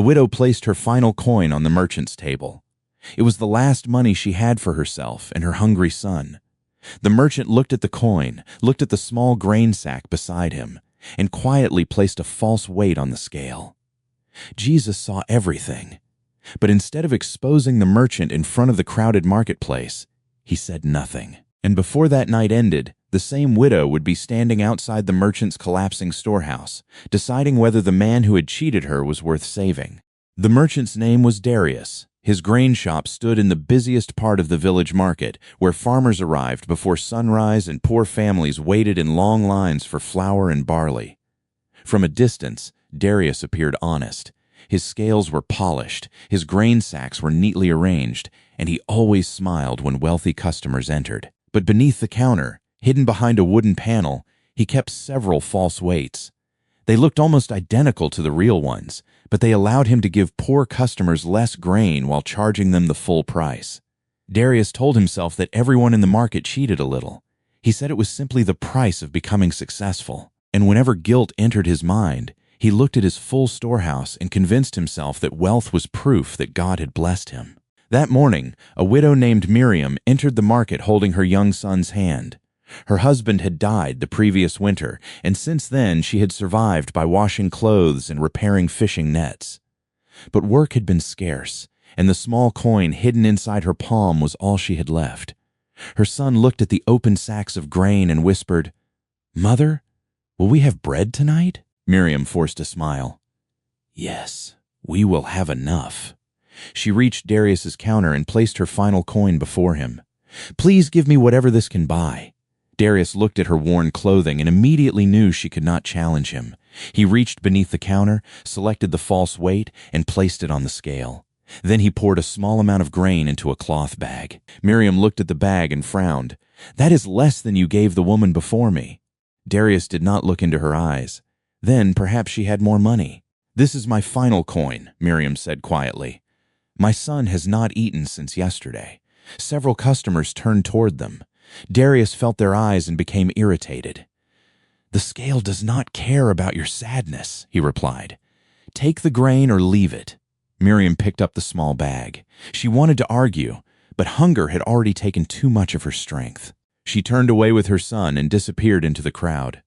The widow placed her final coin on the merchant's table. It was the last money she had for herself and her hungry son. The merchant looked at the coin, looked at the small grain sack beside him, and quietly placed a false weight on the scale. Jesus saw everything, but instead of exposing the merchant in front of the crowded marketplace, he said nothing. And before that night ended, the same widow would be standing outside the merchant's collapsing storehouse, deciding whether the man who had cheated her was worth saving. The merchant's name was Darius. His grain shop stood in the busiest part of the village market, where farmers arrived before sunrise and poor families waited in long lines for flour and barley. From a distance, Darius appeared honest. His scales were polished, his grain sacks were neatly arranged, and he always smiled when wealthy customers entered. But beneath the counter, hidden behind a wooden panel, he kept several false weights. They looked almost identical to the real ones, but they allowed him to give poor customers less grain while charging them the full price. Darius told himself that everyone in the market cheated a little. He said it was simply the price of becoming successful. And whenever guilt entered his mind, he looked at his full storehouse and convinced himself that wealth was proof that God had blessed him. That morning, a widow named Miriam entered the market holding her young son's hand. Her husband had died the previous winter, and since then she had survived by washing clothes and repairing fishing nets. But work had been scarce, and the small coin hidden inside her palm was all she had left. Her son looked at the open sacks of grain and whispered, "Mother, will we have bread tonight?" Miriam forced a smile. "Yes, we will have enough." She reached Darius's counter and placed her final coin before him. "Please give me whatever this can buy." Darius looked at her worn clothing and immediately knew she could not challenge him. He reached beneath the counter, selected the false weight, and placed it on the scale. Then he poured a small amount of grain into a cloth bag. Miriam looked at the bag and frowned. "That is less than you gave the woman before me." Darius did not look into her eyes. Then perhaps she had more money. "This is my final coin," Miriam said quietly. "My son has not eaten since yesterday." Several customers turned toward them. Darius felt their eyes and became irritated. "The scale does not care about your sadness," he replied. "Take the grain or leave it." Miriam picked up the small bag. She wanted to argue, but hunger had already taken too much of her strength. She turned away with her son and disappeared into the crowd.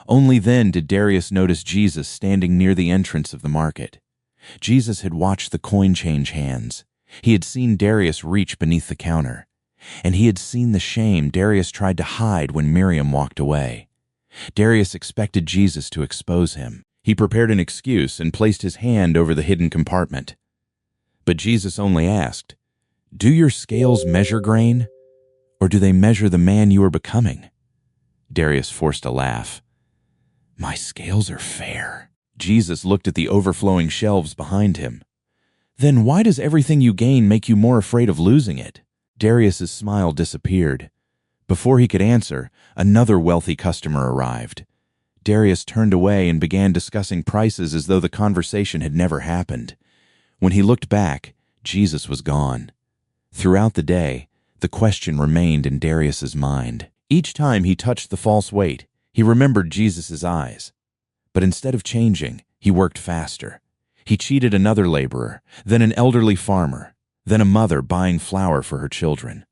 Only then did Darius notice Jesus standing near the entrance of the market. Jesus had watched the coin change hands. He had seen Darius reach beneath the counter. And he had seen the shame Darius tried to hide when Miriam walked away. Darius expected Jesus to expose him. He prepared an excuse and placed his hand over the hidden compartment. But Jesus only asked, "Do your scales measure grain, or do they measure the man you are becoming?" Darius forced a laugh. "My scales are fair." Jesus looked at the overflowing shelves behind him. "Then why does everything you gain make you more afraid of losing it?" Darius's smile disappeared. Before he could answer, another wealthy customer arrived. Darius turned away and began discussing prices as though the conversation had never happened. When he looked back, Jesus was gone. Throughout the day, the question remained in Darius's mind. Each time he touched the false weight, he remembered Jesus' eyes. But instead of changing, he worked faster. He cheated another laborer, then an elderly farmer, then a mother buying flour for her children.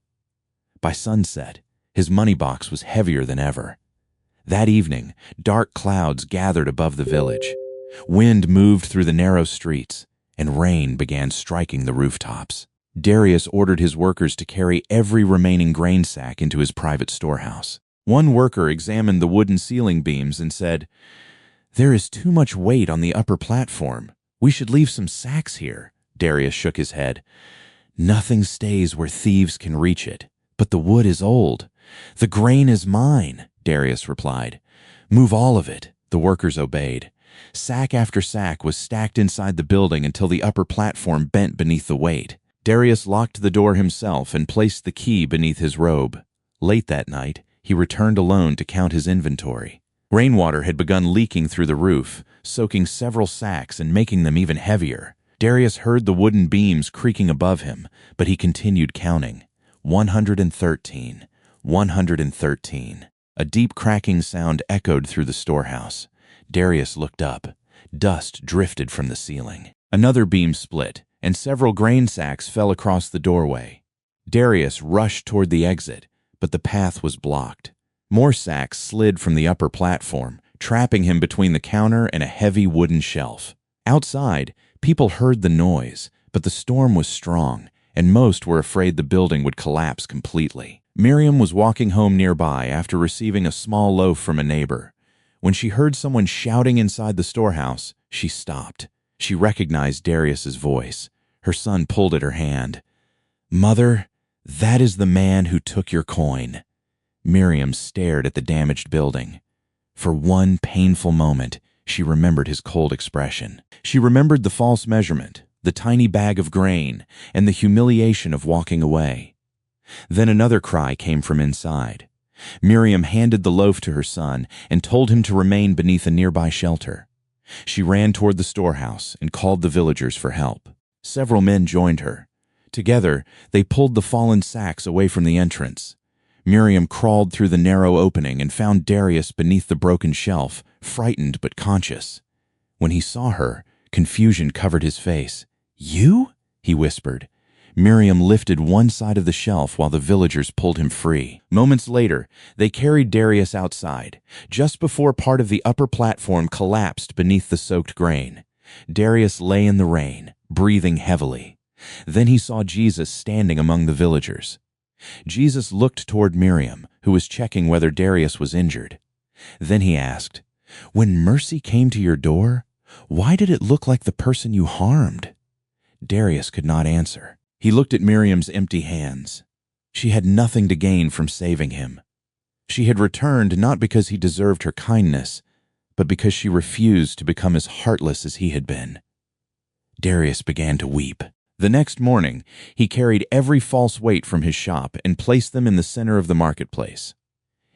By sunset, his money box was heavier than ever. That evening, dark clouds gathered above the village. Wind moved through the narrow streets, and rain began striking the rooftops. Darius ordered his workers to carry every remaining grain sack into his private storehouse. One worker examined the wooden ceiling beams and said, "There is too much weight on the upper platform. We should leave some sacks here." Darius shook his head. "Nothing stays where thieves can reach it, but the wood is old. The grain is mine," Darius replied. "Move all of it." The workers obeyed. Sack after sack was stacked inside the building until the upper platform bent beneath the weight. Darius locked the door himself and placed the key beneath his robe. Late that night, he returned alone to count his inventory. Rainwater had begun leaking through the roof, soaking several sacks and making them even heavier. Darius heard the wooden beams creaking above him, but he continued counting. 113. 113. A deep cracking sound echoed through the storehouse. Darius looked up. Dust drifted from the ceiling. Another beam split, and several grain sacks fell across the doorway. Darius rushed toward the exit, but the path was blocked. More sacks slid from the upper platform, trapping him between the counter and a heavy wooden shelf. Outside, people heard the noise, but the storm was strong, and most were afraid the building would collapse completely. Miriam was walking home nearby after receiving a small loaf from a neighbor. When she heard someone shouting inside the storehouse, she stopped. She recognized Darius's voice. Her son pulled at her hand. "Mother, that is the man who took your coin." Miriam stared at the damaged building. For one painful moment, she remembered his cold expression. She remembered the false measurement, the tiny bag of grain, and the humiliation of walking away. Then another cry came from inside. Miriam handed the loaf to her son and told him to remain beneath a nearby shelter. She ran toward the storehouse and called the villagers for help. Several men joined her. Together, they pulled the fallen sacks away from the entrance. Miriam crawled through the narrow opening and found Darius beneath the broken shelf, frightened but conscious. When he saw her, confusion covered his face. "You?" he whispered. Miriam lifted one side of the shelf while the villagers pulled him free. Moments later, they carried Darius outside, just before part of the upper platform collapsed beneath the soaked grain. Darius lay in the rain, breathing heavily. Then he saw Jesus standing among the villagers. Jesus looked toward Miriam, who was checking whether Darius was injured. Then he asked, "When mercy came to your door, why did it look like the person you harmed?" Darius could not answer. He looked at Miriam's empty hands. She had nothing to gain from saving him. She had returned not because he deserved her kindness, but because she refused to become as heartless as he had been. Darius began to weep. The next morning, he carried every false weight from his shop and placed them in the center of the marketplace.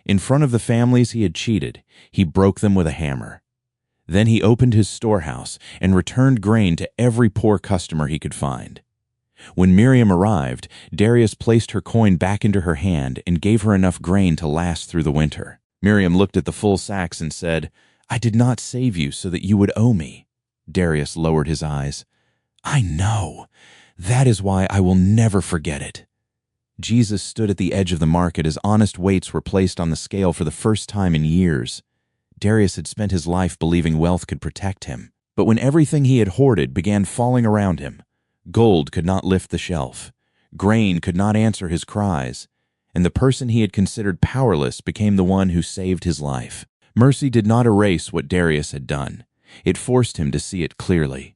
In front of the families he had cheated, he broke them with a hammer. Then he opened his storehouse and returned grain to every poor customer he could find. When Miriam arrived, Darius placed her coin back into her hand and gave her enough grain to last through the winter. Miriam looked at the full sacks and said, "I did not save you so that you would owe me." Darius lowered his eyes. "I know. That is why I will never forget it." Jesus stood at the edge of the market as honest weights were placed on the scale for the first time in years. Darius had spent his life believing wealth could protect him. But when everything he had hoarded began falling around him, gold could not lift the shelf, grain could not answer his cries, and the person he had considered powerless became the one who saved his life. Mercy did not erase what Darius had done. It forced him to see it clearly.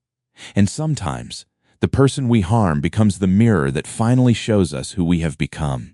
And sometimes, the person we harm becomes the mirror that finally shows us who we have become.